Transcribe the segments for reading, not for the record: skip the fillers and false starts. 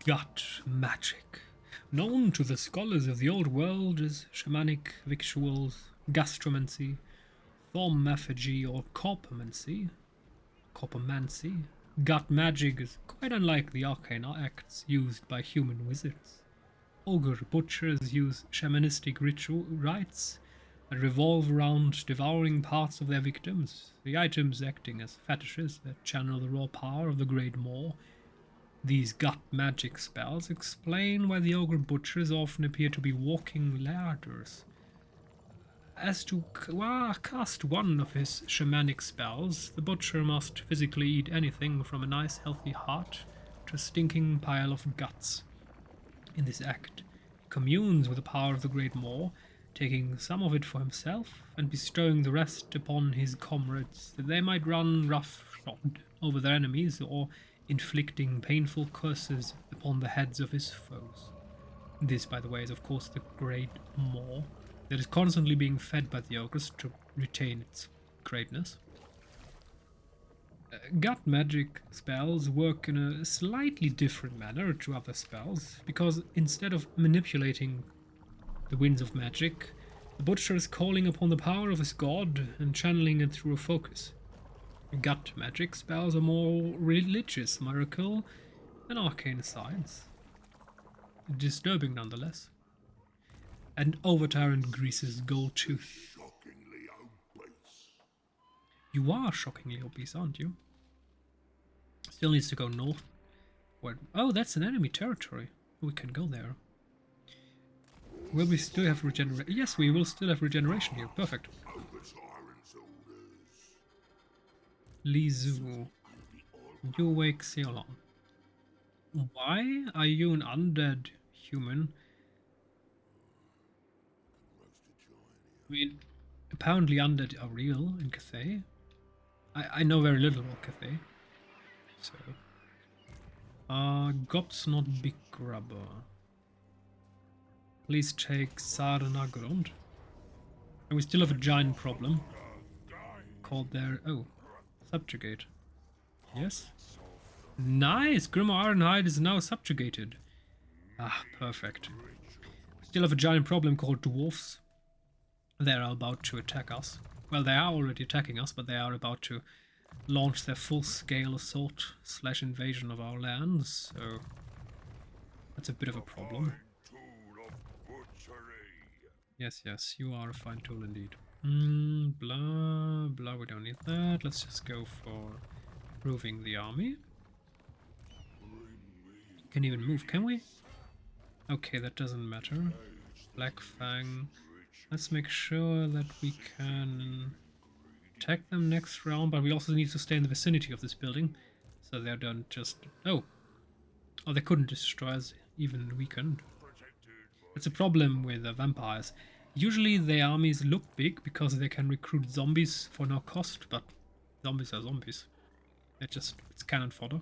Gut magic. Known to the scholars of the old world as shamanic victuals, gastromancy, thaumaturgy, or corpomancy. Gut magic is quite unlike the arcane acts used by human wizards. Ogre butchers use shamanistic ritual rites that revolve around devouring parts of their victims, the items acting as fetishes that channel the raw power of the Great Maw. These gut magic spells explain why the ogre butchers often appear to be walking ladders. As to cast one of his shamanic spells, the butcher must physically eat anything from a nice healthy heart to a stinking pile of guts. In this act, he communes with the power of the Great Maw, taking some of it for himself and bestowing the rest upon his comrades, that they might run roughshod over their enemies or inflicting painful curses upon the heads of his foes. This, by the way, is of course the Great Maw that is constantly being fed by the ogres to retain its greatness. Gut magic spells work in a slightly different manner to other spells, because instead of manipulating the winds of magic, the butcher is calling upon the power of his god and channeling it through a focus. Gut magic spells are more religious miracle and arcane science. Disturbing nonetheless. And over-tyrant Greece's gold tooth. You are shockingly obese, aren't you? Still needs to go north. Where? Oh, that's an enemy territory. We can go there. Will we still have regeneration? Yes, we will still have regeneration here. Perfect. Lizu. You wake Ceylon. Why are you an undead human? I mean, apparently undead are real in Cathay. I know very little about Cathay. So. God's not big grubber. Please take Sarnagrund. And we still have a giant problem. Called there. Oh. Subjugate. Yes. Nice! Grimoire Ironhide is now subjugated. Ah, perfect. We still have a giant problem called dwarfs. They are about to attack us. Well, they are already attacking us, but they are about to launch their full-scale assault / invasion of our lands, so that's a bit of a problem. Yes, yes, you are a fine tool indeed. Blah, blah, we don't need that. Let's just go for improving the army. Can even move, can we? Okay, that doesn't matter. Black Fang. Let's make sure that we can attack them next round, but we also need to stay in the vicinity of this building, so they don't just... Oh, they couldn't destroy us, even weakened. It's a problem with vampires. Usually their armies look big because they can recruit zombies for no cost, but zombies are zombies. It's cannon fodder.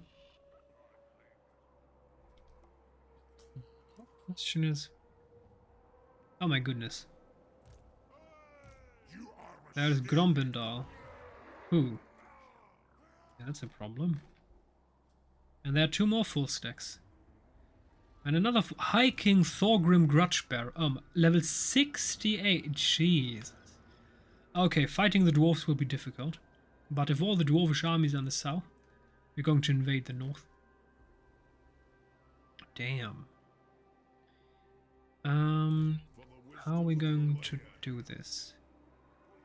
Question is... Oh my goodness. There's Grombendal. Who? Yeah, that's a problem. And there are two more full stacks. And another High King Thorgrim Grudgebear. Level 68. Jesus. Okay, fighting the dwarves will be difficult. But if all the dwarvish armies are in the south, we're going to invade the north. Damn. How are we going to do this?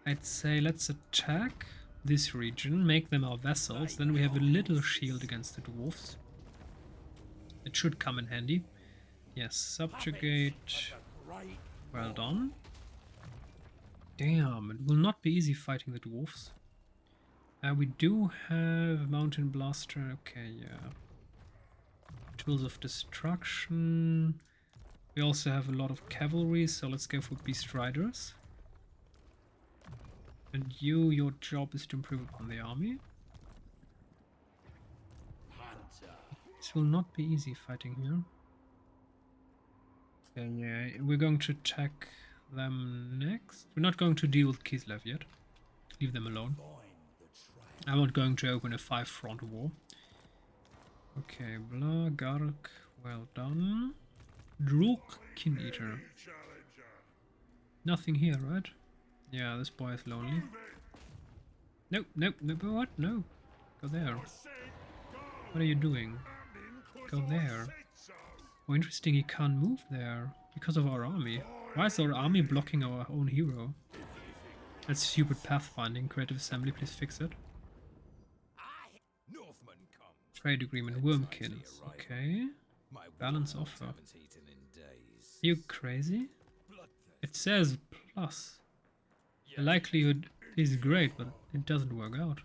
I'd say let's attack this region, make them our vassals, then we have a little shield against the dwarfs. It should come in handy. Yes, subjugate. Well done. Damn, it will not be easy fighting the dwarfs. We do have Mountain Blaster. Okay, yeah. Tools of Destruction. We also have a lot of cavalry, so let's go for Beast Riders. And your job is to improve upon the army. This will not be easy fighting here. Okay, yeah, we're going to attack them next. We're not going to deal with Kislev yet. Leave them alone. I'm not going to open a 5-front war. Okay, blah, Gark, Well done. Druk Kin Eater. Nothing here, right? Yeah, this boy is lonely. Nope, nope, nope, what? No. Go there. What are you doing? Go there. Oh, interesting, he can't move there because of our army. Why is our army blocking our own hero? That's stupid pathfinding. Creative Assembly, please fix it. Trade agreement, Wormkins. Okay. Balance offer. You crazy? It says plus. The likelihood is great, but it doesn't work out.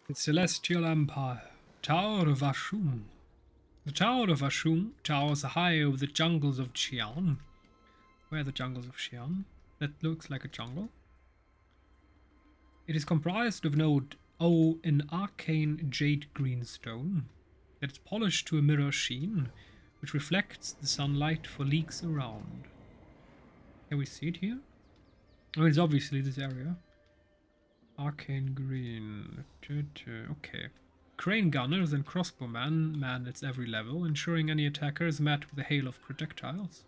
The Celestial Empire. Tower of Ashun. The Tower of Ashun towers high over the jungles of Xi'an. Where are the jungles of Xi'an? That looks like a jungle. It is comprised of an arcane jade green stone that is polished to a mirror sheen, which reflects the sunlight for leagues around. Can we see it here? Oh, it's obviously this area. Arcane green. Okay. Crane gunners and crossbowmen man its every level, ensuring any attacker is met with a hail of projectiles.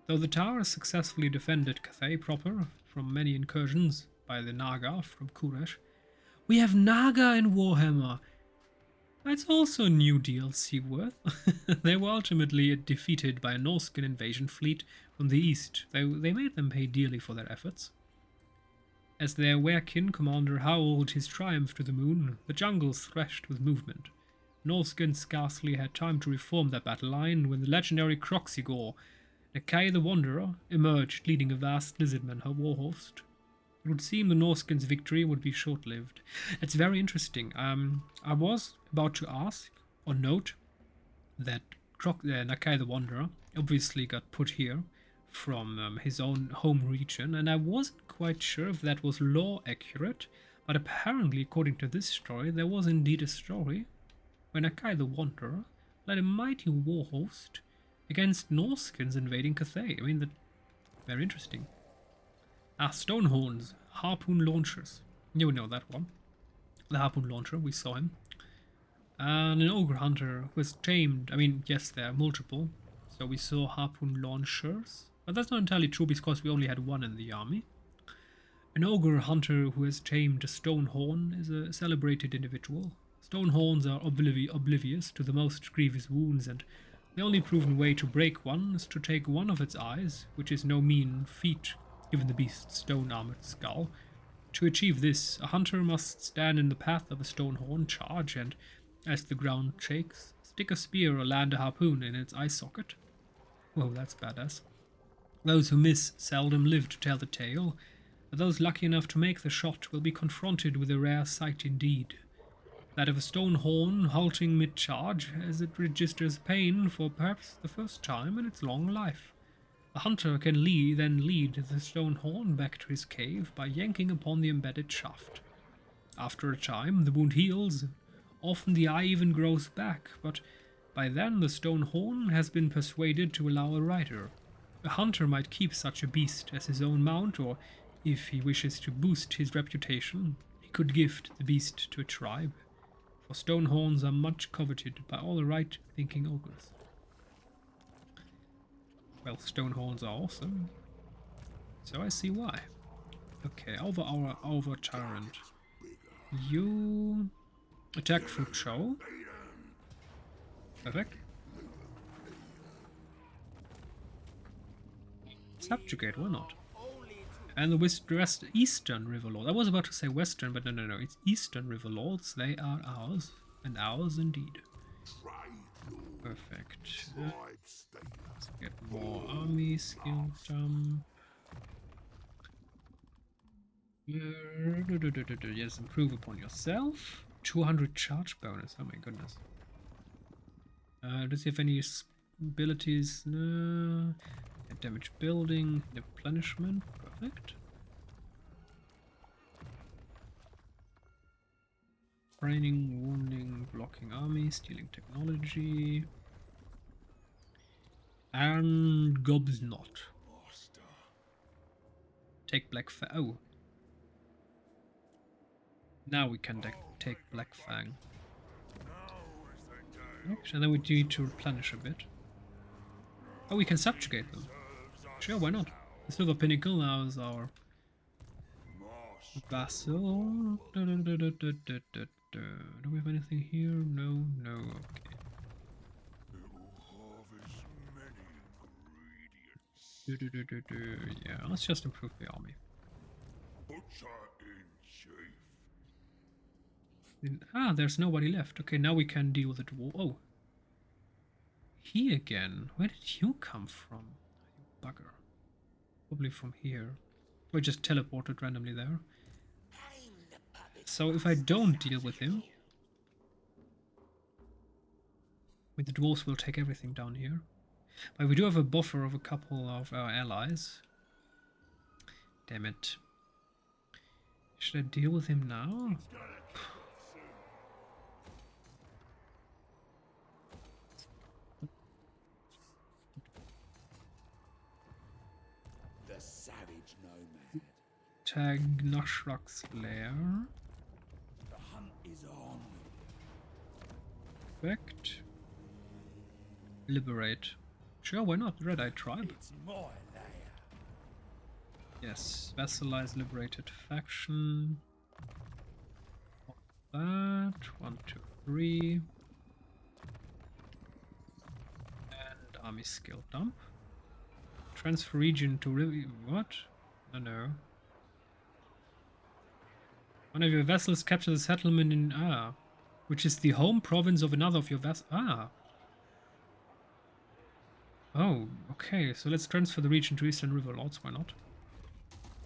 Though the tower successfully defended Cathay proper from many incursions by the Naga from Kuresh, we have Naga in Warhammer. That's also new DLC worth. They were ultimately defeated by a Norscan invasion fleet from the east, though they made them pay dearly for their efforts. As their Werkin commander howled his triumph to the moon, the jungles threshed with movement. Norscan scarcely had time to reform their battle line when the legendary Kroxigor, Nakai the Wanderer, emerged leading a vast lizardman war host. It would seem the Norskins' victory would be short-lived. It's very interesting. I was about to ask or note that Nakai the Wanderer obviously got put here from his own home region, and I wasn't quite sure if that was lore accurate, but apparently, according to this story, there was indeed a story where Nakai the Wanderer led a mighty war host against Norskins invading Cathay. I mean, that's very interesting. Stonehorns, harpoon launchers. You know that one. The harpoon launcher, we saw him. And an ogre hunter who was tamed. I mean, yes, there are multiple. So we saw harpoon launchers. But that's not entirely true because we only had one in the army. An ogre hunter who has tamed a stonehorn is a celebrated individual. Stonehorns are oblivious to the most grievous wounds, and the only proven way to break one is to take one of its eyes, which is no mean feat given the beast's stone-armored skull. To achieve this, a hunter must stand in the path of a stonehorn, charge, and, as the ground shakes, stick a spear or land a harpoon in its eye socket. Whoa, that's badass. Those who miss seldom live to tell the tale, but those lucky enough to make the shot will be confronted with a rare sight indeed. That of a stone horn halting mid-charge as it registers pain for perhaps the first time in its long life. The hunter can then lead the stone horn back to his cave by yanking upon the embedded shaft. After a time, the wound heals. Often the eye even grows back, but by then the stone horn has been persuaded to allow a rider. A hunter might keep such a beast as his own mount, or, if he wishes to boost his reputation, he could gift the beast to a tribe. For stone horns are much coveted by all the right-thinking ogres. Well, stone horns are awesome, so I see why. Okay, over tyrant. You attack through Cho. Perfect. Subjugate, why not? And the rest Eastern River Lords. I was about to say Western, but no, it's Eastern River Lords. They are ours, and ours indeed. Perfect. Let's get more army skill dump. Yes, improve upon yourself. 200 charge bonus. Oh my goodness. Does he have any abilities? No. Damage building, replenishment. Perfect. Training, wounding, blocking army, stealing technology. And Gob's not. Take Black Fang. Oh. Now we can take Black Fang. And then we need to replenish a bit. Oh, we can subjugate them. Sure, why not? The Silver Pinnacle now is our vassal. Do we have anything here? No, okay. Yeah, let's just improve the army. There's nobody left. Okay, now we can deal with the dwarf. Oh. He again. Where did you come from? You bugger. Probably from here. Or just teleported randomly there. So if I don't deal with him, the dwarves will take everything down here. But we do have a buffer of a couple of our allies. Damn it. Should I deal with him now? The savage nomad. Tag Nashrak's lair. The hunt is on. Perfect. Liberate. Sure, why not? Red-Eye Tribe. It's my lair. Yes, vassalize liberated faction. That 1, 2, 3. And army skill dump. Transfer region to what? No. One of your vessels capture the settlement in which is the home province of another of your vessels. Oh, okay. So let's transfer the region to Eastern River Lords. Why not?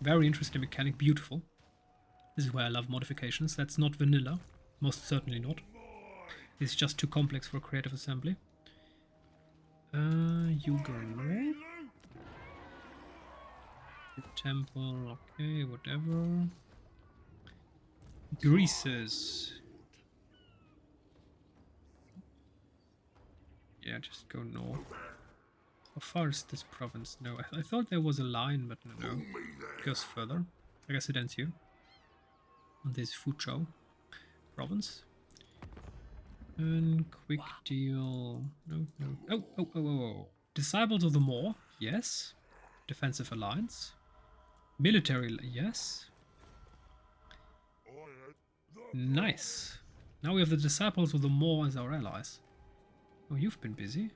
Very interesting mechanic. Beautiful. This is why I love modifications. That's not vanilla. Most certainly not. It's just too complex for creative assembly. Ugroar. Temple. Okay, whatever. Greases. Yeah, just go north. How far is this province? No, I thought there was a line, but no. It goes further. I guess it ends here. On this Fuzhou province. And quick deal. No. Oh. Disciples of the Maw. Yes. Defensive alliance. Military. Yes. Nice. Now we have the Disciples of the Maw as our allies. Oh, you've been busy.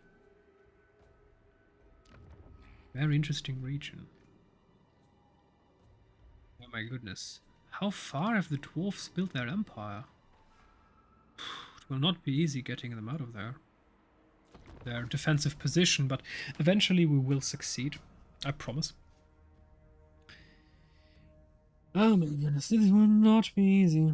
Very interesting region. Oh my goodness. How far have the dwarves built their empire? It will not be easy getting them out of there. Their defensive position, but eventually we will succeed. I promise. Oh my goodness, this will not be easy.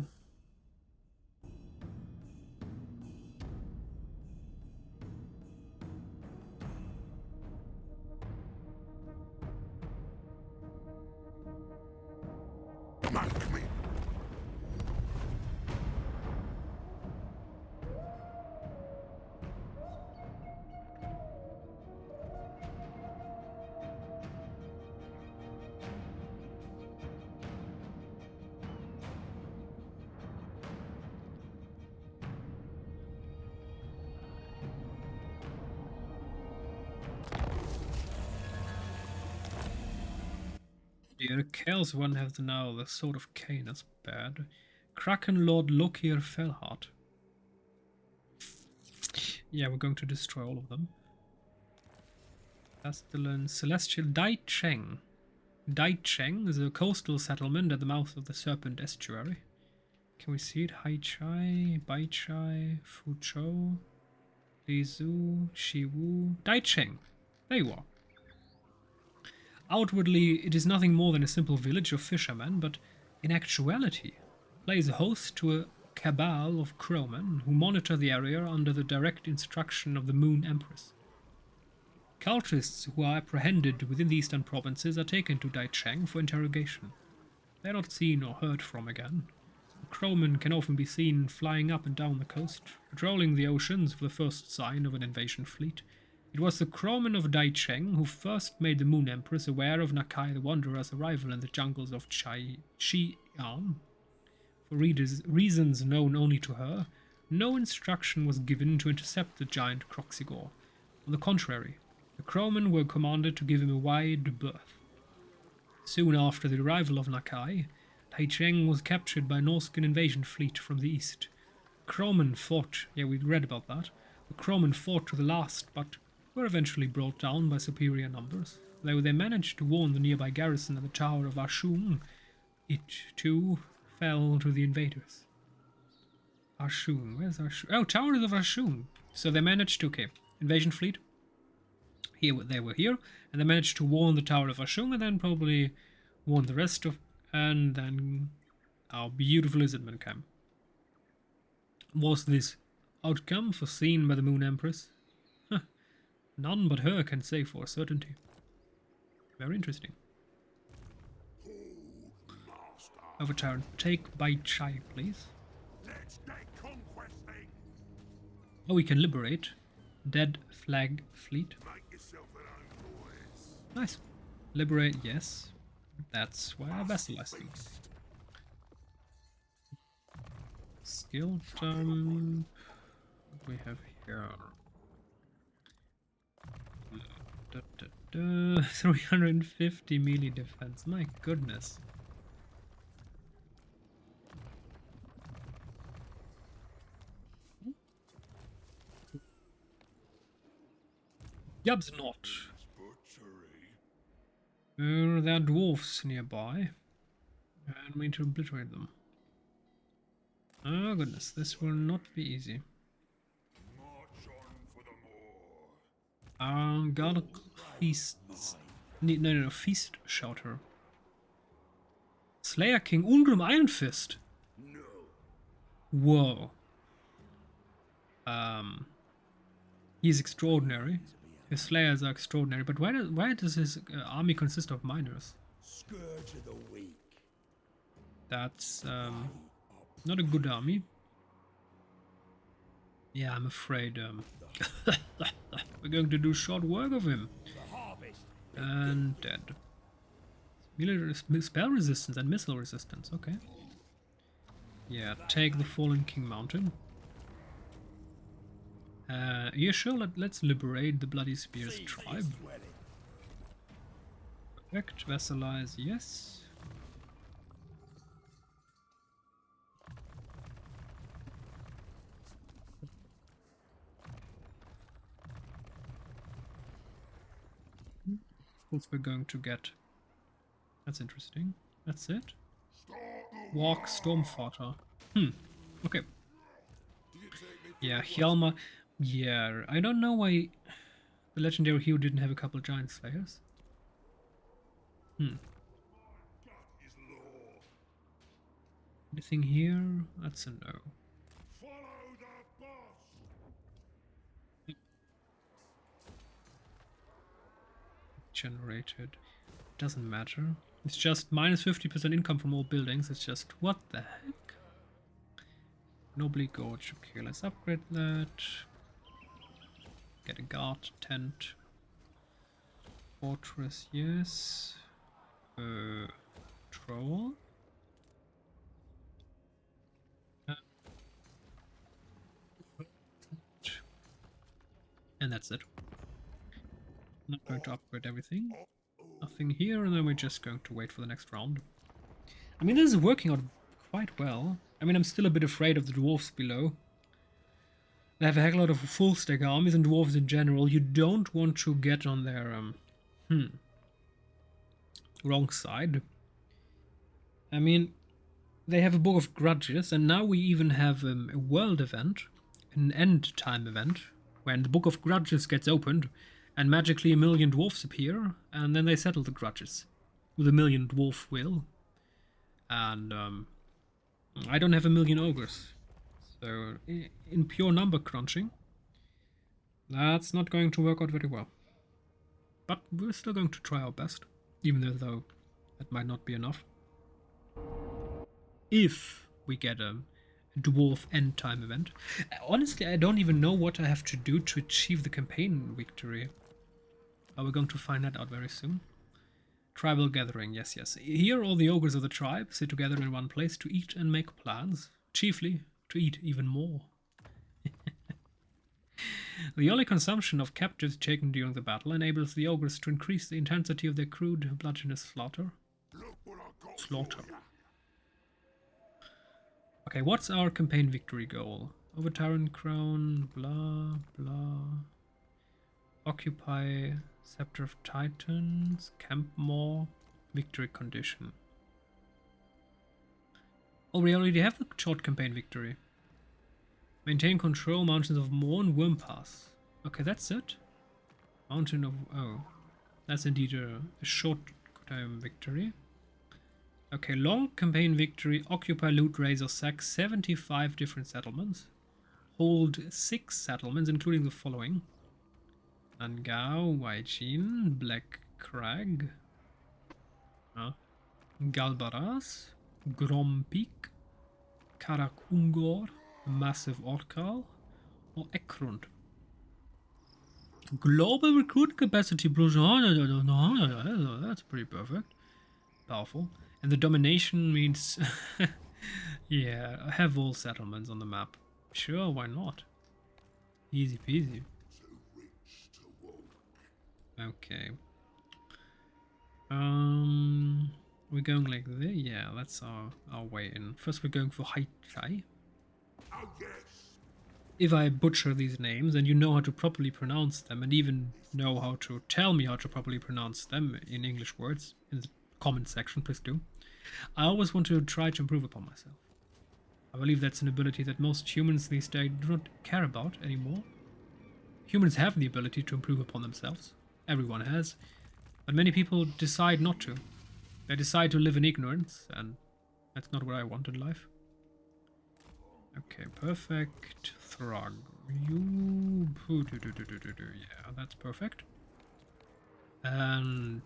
Yeah, the Chaos one has now the Sword of Cain, that's bad. Kraken Lord Lokir Felhart. Yeah, we're going to destroy all of them. Castellan Celestial Dai Cheng. Dai Cheng is a coastal settlement at the mouth of the Serpent Estuary. Can we see it? Hai Chai, Bai Chai, Fuzhou, Lizu, Shiwu, Dai Cheng. There you are. Outwardly, it is nothing more than a simple village of fishermen, but in actuality, plays host to a cabal of crowmen who monitor the area under the direct instruction of the Moon Empress. Cultists who are apprehended within the eastern provinces are taken to Daicheng for interrogation. They are not seen or heard from again. The crowmen can often be seen flying up and down the coast, patrolling the oceans for the first sign of an invasion fleet. It was the crowmen of Daicheng who first made the Moon Empress aware of Nakai the Wanderer's arrival in the jungles of Xi'an. For reasons known only to her, no instruction was given to intercept the giant Croxigor. On the contrary, the crowmen were commanded to give him a wide berth. Soon after the arrival of Nakai, Daicheng was captured by a Norscan invasion fleet from the east. The crowmen fought, we read about that. The crowmen fought to the last, but were eventually brought down by superior numbers. Though they managed to warn the nearby garrison at the Tower of Ashung, it, too, fell to the invaders. Ashung, where's Ashung? Oh, Tower of Ashung. So they managed to, invasion fleet. They were here, and they managed to warn the Tower of Ashung, and then probably warn the rest of, and then our beautiful lizardman came. Was this outcome foreseen by the Moon Empress? None but her can say for certainty. Very interesting. Overturn. Take Bai Chai, please. Oh, we can liberate. Dead flag fleet. Nice. Liberate, yes. That's why I vassalized them. Skill dump. What do we have here? 350 melee defense. My goodness. Yub's not. There are dwarfs nearby, and we need to obliterate them. Oh goodness, this will not be easy. Garlic feasts. No, feast shelter. Slayer King Ungrim Iron Fist. Whoa. He's extraordinary. His slayers are extraordinary, but why does his army consist of miners? Scourge of the weak. That's not a good army. Yeah, I'm afraid we're going to do short work of him. And dead. Spell resistance and missile resistance, okay. Yeah, take the Fallen King Mountain. Yeah, sure, let's liberate the Bloody Spears tribe. Perfect, vassalize, yes. Of course we're going to get... That's interesting. That's it. Walk Stormfighter. Okay. Yeah, Hjalmar... Yeah, I don't know why the legendary hero didn't have a couple giant slayers. Anything here? That's a no. Generated. Doesn't matter. It's just minus 50% income from all buildings. It's just, what the heck? Nobly Gorge. Okay, let's upgrade that. Get a guard tent. Fortress, yes. Troll. And that's it. Not going to upgrade everything. Nothing here, and then we're just going to wait for the next round. I mean, this is working out quite well. I mean, I'm still a bit afraid of the dwarfs below. They have a heck lot of full stack armies and dwarves in general. You don't want to get on their wrong side. I mean, they have a Book of Grudges, and now we even have a world event, an end time event, when the Book of Grudges gets opened, and magically a million dwarfs appear, and then they settle the grudges with a million dwarf will. And I don't have a million ogres, so in pure number crunching, that's not going to work out very well. But we're still going to try our best, even though that might not be enough. If we get a dwarf end time event. Honestly, I don't even know what I have to do to achieve the campaign victory. Are we going to find that out very soon? Tribal gathering, yes, yes. Here all the ogres of the tribe sit together in one place to eat and make plans. Chiefly, to eat even more. The only consumption of captives taken during the battle enables the ogres to increase the intensity of their crude, bloodless slaughter. Okay, what's our campaign victory goal? Over Tyrant Crown, blah, blah. Occupy Scepter of Titans, Camp More, victory condition. Oh, we already have the short campaign victory. Maintain control, Mountains of Morn, Worm Pass. Okay, that's it. Mountain of... oh. That's indeed a short time victory. Okay, long campaign victory, occupy, loot, raise or sack 75 different settlements. Hold 6 settlements, including the following. Angao, Waijin, Black Crag, Galbaras, Grom Peak, Karakungor, Massive Orkal, or Ekrund. Global recruit capacity plus... that's pretty perfect. Powerful. And the domination means... yeah, have all settlements on the map. Sure, why not? Easy peasy. Okay. We're going like this? Yeah, that's our way in. First we're going for Haichai. Oh, yes. If I butcher these names and you know how to properly pronounce them and even know how to tell me how to properly pronounce them in English words in the comment section, please do. I always want to try to improve upon myself. I believe that's an ability that most humans these days do not care about anymore. Humans have the ability to improve upon themselves. Everyone has. But many people decide not to. They decide to live in ignorance, and that's not what I want in life. Okay, perfect. Throg. You... yeah, that's perfect. And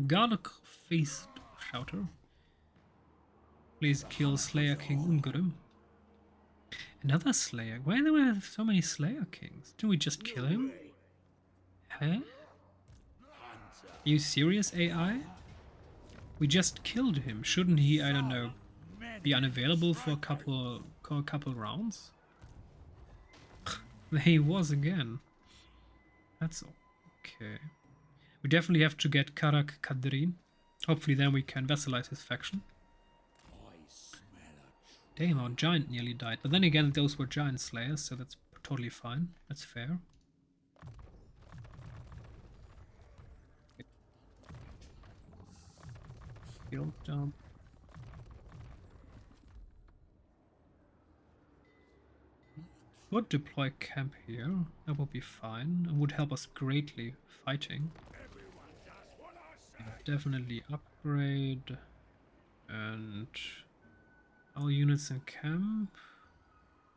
Garlic Feast Shouter. Please kill Slayer King Ungurim. Another Slayer? Why do we have so many Slayer Kings? Did we just kill him? Huh? Are you serious, AI? We just killed him. Shouldn't he, I don't know, be unavailable for a couple rounds? There he was again. That's okay. We definitely have to get Karak Kadrin. Hopefully then we can vassalize his faction. Damn, our giant nearly died. But then again, those were giant slayers, so that's totally fine. That's fair. Field dump. Would deploy camp here. That would be fine. It would help us greatly fighting. Yeah, definitely upgrade. And all units in camp.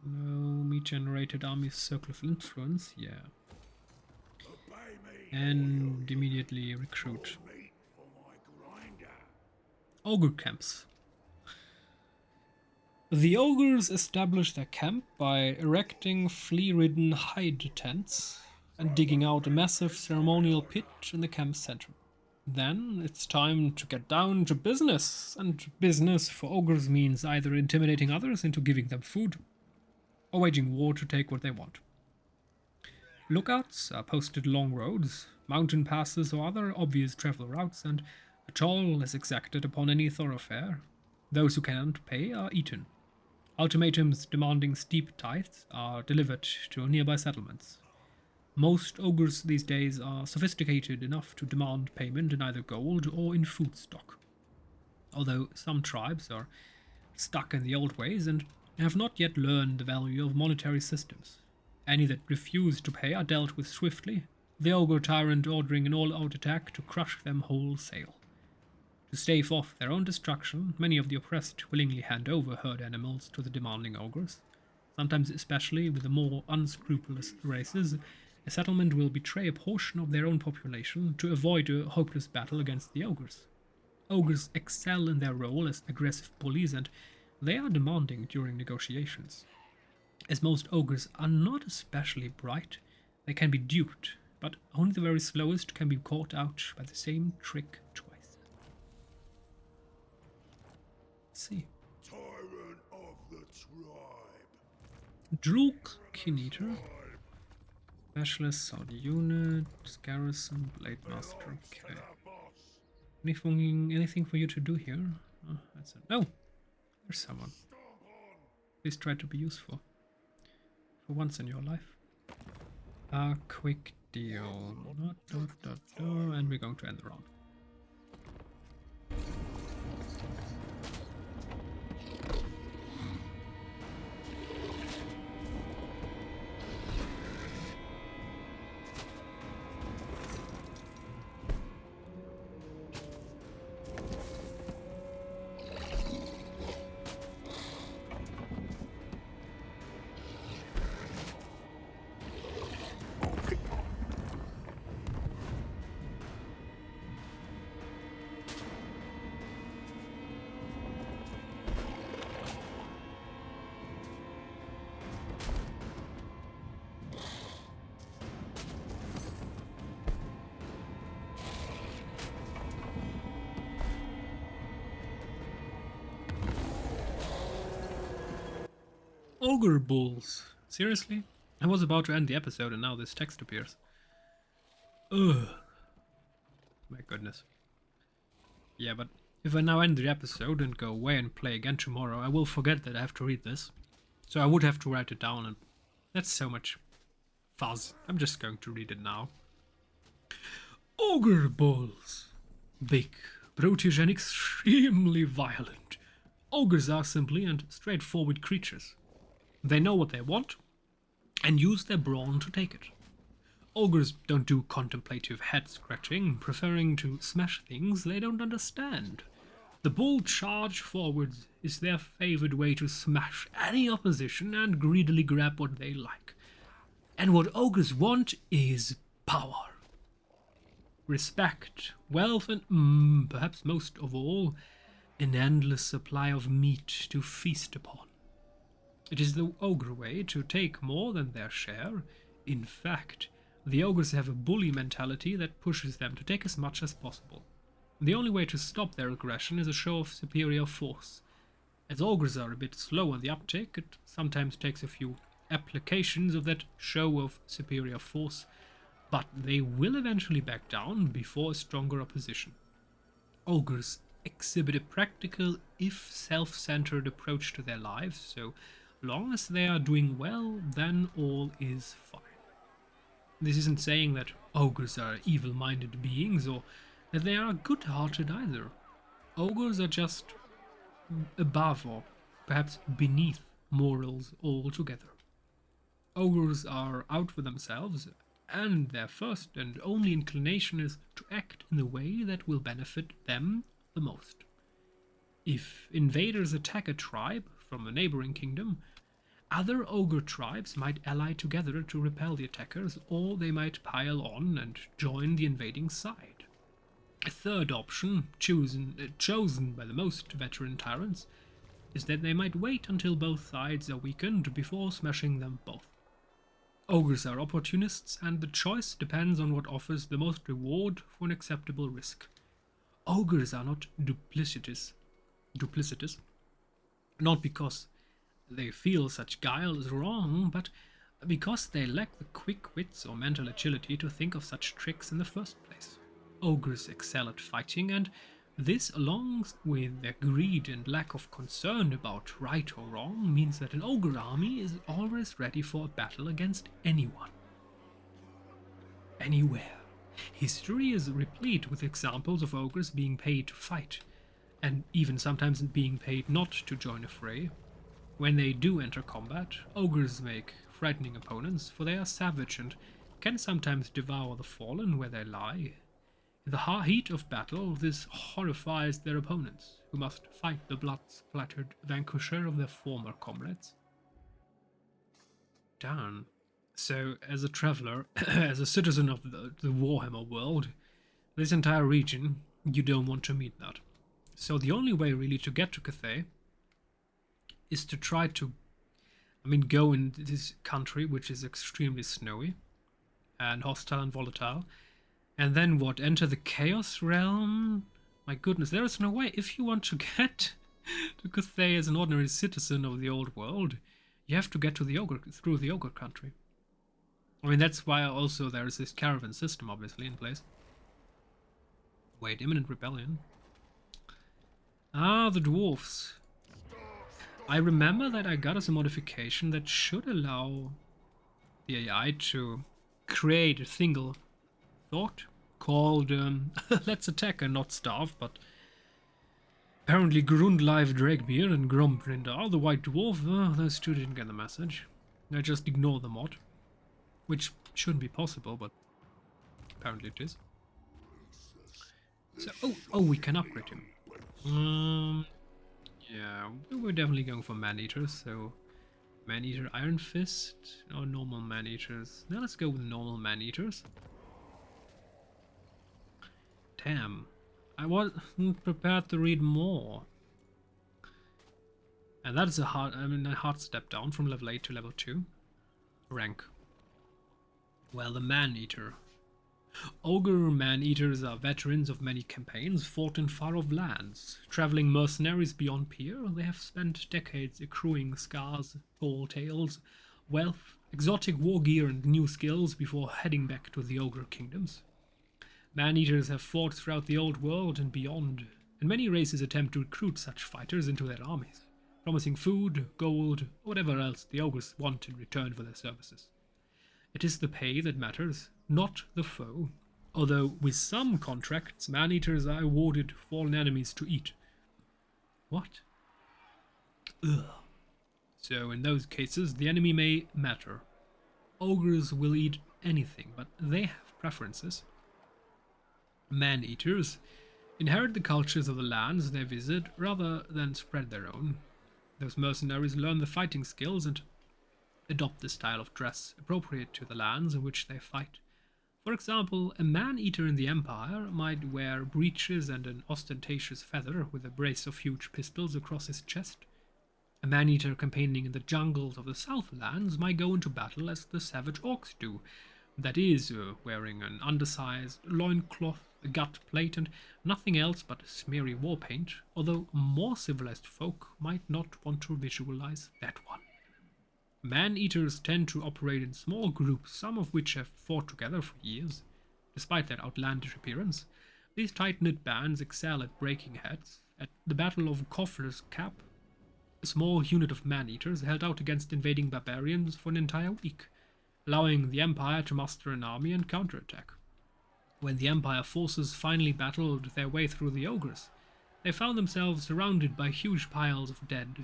No, me generated army circle of influence. Yeah. And immediately recruit. Ogre camps. The ogres establish their camp by erecting flea-ridden hide tents and digging out a massive ceremonial pit in the camp center. Then it's time to get down to business, and business for ogres means either intimidating others into giving them food, or waging war to take what they want. Lookouts are posted along roads, mountain passes or other obvious travel routes, and a toll is exacted upon any thoroughfare. Those who cannot pay are eaten. Ultimatums demanding steep tithes are delivered to nearby settlements. Most ogres these days are sophisticated enough to demand payment in either gold or in food stock, although some tribes are stuck in the old ways and have not yet learned the value of monetary systems. Any that refuse to pay are dealt with swiftly, the ogre tyrant ordering an all-out attack to crush them wholesale. To stave off their own destruction, many of the oppressed willingly hand over herd animals to the demanding ogres. Sometimes, especially with the more unscrupulous races, a settlement will betray a portion of their own population to avoid a hopeless battle against the ogres. Ogres excel in their role as aggressive bullies, and they are demanding during negotiations. As most ogres are not especially bright, they can be duped, but only the very slowest can be caught out by the same trick twice. Let's see. Tyrant of the tribe. Druk Kineater. Specialist, Sound Unit, Garrison, Blade Master, okay. Anything for you to do here? Oh, that's it. No! There's someone. Please try to be useful. For once in your life. A quick deal. And we're going to end the round. Ogre bulls. Seriously? I was about to end the episode and now this text appears. Ugh. My goodness. Yeah, but if I now end the episode and go away and play again tomorrow, I will forget that I have to read this. So I would have to write it down, and that's so much fuzz. I'm just going to read it now. Ogre bulls. Big, brutish and extremely violent. Ogres are simply and straightforward creatures. They know what they want, and use their brawn to take it. Ogres don't do contemplative head-scratching, preferring to smash things they don't understand. The bull charge forwards is their favoured way to smash any opposition and greedily grab what they like. And what ogres want is power. Respect, wealth, and perhaps most of all, an endless supply of meat to feast upon. It is the ogre way to take more than their share. In fact, the ogres have a bully mentality that pushes them to take as much as possible. The only way to stop their aggression is a show of superior force. As ogres are a bit slow on the uptake, it sometimes takes a few applications of that show of superior force, but they will eventually back down before a stronger opposition. Ogres exhibit a practical, if self-centered approach to their lives, so long as they are doing well, then all is fine. This isn't saying that ogres are evil-minded beings or that they are good-hearted either. Ogres are just above or perhaps beneath morals altogether. Ogres are out for themselves, and their first and only inclination is to act in the way that will benefit them the most. If invaders attack a tribe from a neighboring kingdom, other ogre tribes might ally together to repel the attackers, or they might pile on and join the invading side. A third option, chosen by the most veteran tyrants, is that they might wait until both sides are weakened before smashing them both. Ogres are opportunists, and the choice depends on what offers the most reward for an acceptable risk. Ogres are not duplicitous, not because they feel such guile is wrong, but because they lack the quick wits or mental agility to think of such tricks in the first place. Ogres excel at fighting, and This, along with their greed and lack of concern about right or wrong, means that an ogre army is always ready for a battle against anyone. Anywhere. History is replete with examples of ogres being paid to fight, and even sometimes being paid not to join a fray. When they do enter combat, ogres make frightening opponents, for they are savage and can sometimes devour the fallen where they lie. In the heat of battle, this horrifies their opponents, who must fight the blood-splattered vanquisher of their former comrades. Darn. So, as a traveler, as a citizen of the Warhammer world, this entire region, you don't want to meet that. So the only way really to get to Cathay is to try to, go in this country, which is extremely snowy and hostile and volatile, and then what? Enter the Chaos Realm? My goodness, there is no way. If you want to get to Cathay as an ordinary citizen of the old world, you have to get to the ogre through the ogre country. That's why also there is this caravan system, obviously, in place. Wait, imminent rebellion. Ah, the dwarfs. I remember that I got as a modification that should allow the AI to create a single thought called let's attack and not starve, but apparently Grundlive Drakebeard and Grombrindar, the white dwarf, those two didn't get the message. I just ignore the mod, which shouldn't be possible, but apparently it is. So, oh, we can upgrade him. Yeah, we're definitely going for man-eaters, so man-eater Iron Fist or normal man-eaters. Now let's go with normal man-eaters. Damn, I wasn't prepared to read more. And that is a hard step down from level 8 to level 2. Rank. Well, the man-eater. Ogre man-eaters are veterans of many campaigns, fought in far-off lands. Traveling mercenaries beyond peer, they have spent decades accruing scars, tall tales, wealth, exotic war gear and new skills before heading back to the Ogre Kingdoms. Man-eaters have fought throughout the old world and beyond, and many races attempt to recruit such fighters into their armies, promising food, gold, or whatever else the ogres want in return for their services. It is the pay that matters, not the foe, although with some contracts man-eaters are awarded fallen enemies to eat. What? Ugh. So in those cases the enemy may matter. Ogres will eat anything, but they have preferences. Man-eaters inherit the cultures of the lands they visit rather than spread their own. Those mercenaries learn the fighting skills and adopt the style of dress appropriate to the lands in which they fight. For example, a man-eater in the Empire might wear breeches and an ostentatious feather with a brace of huge pistols across his chest. A man-eater campaigning in the jungles of the Southlands might go into battle as the savage orcs do, that is, wearing an undersized loincloth, a gut plate, and nothing else but smeary war paint, although more civilized folk might not want to visualize that one. Man-eaters tend to operate in small groups, some of which have fought together for years. Despite their outlandish appearance, these tight-knit bands excel at breaking heads. At the Battle of Koffler's Cap, a small unit of man-eaters held out against invading barbarians for an entire week, allowing the Empire to muster an army and counterattack. When the Empire forces finally battled their way through the ogres, they found themselves surrounded by huge piles of dead,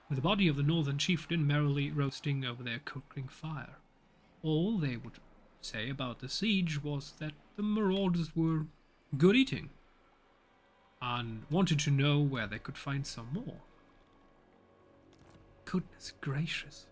with the body of the northern chieftain merrily roasting over their cooking fire. All they would say about the siege was that the marauders were good eating, and wanted to know where they could find some more. Goodness gracious.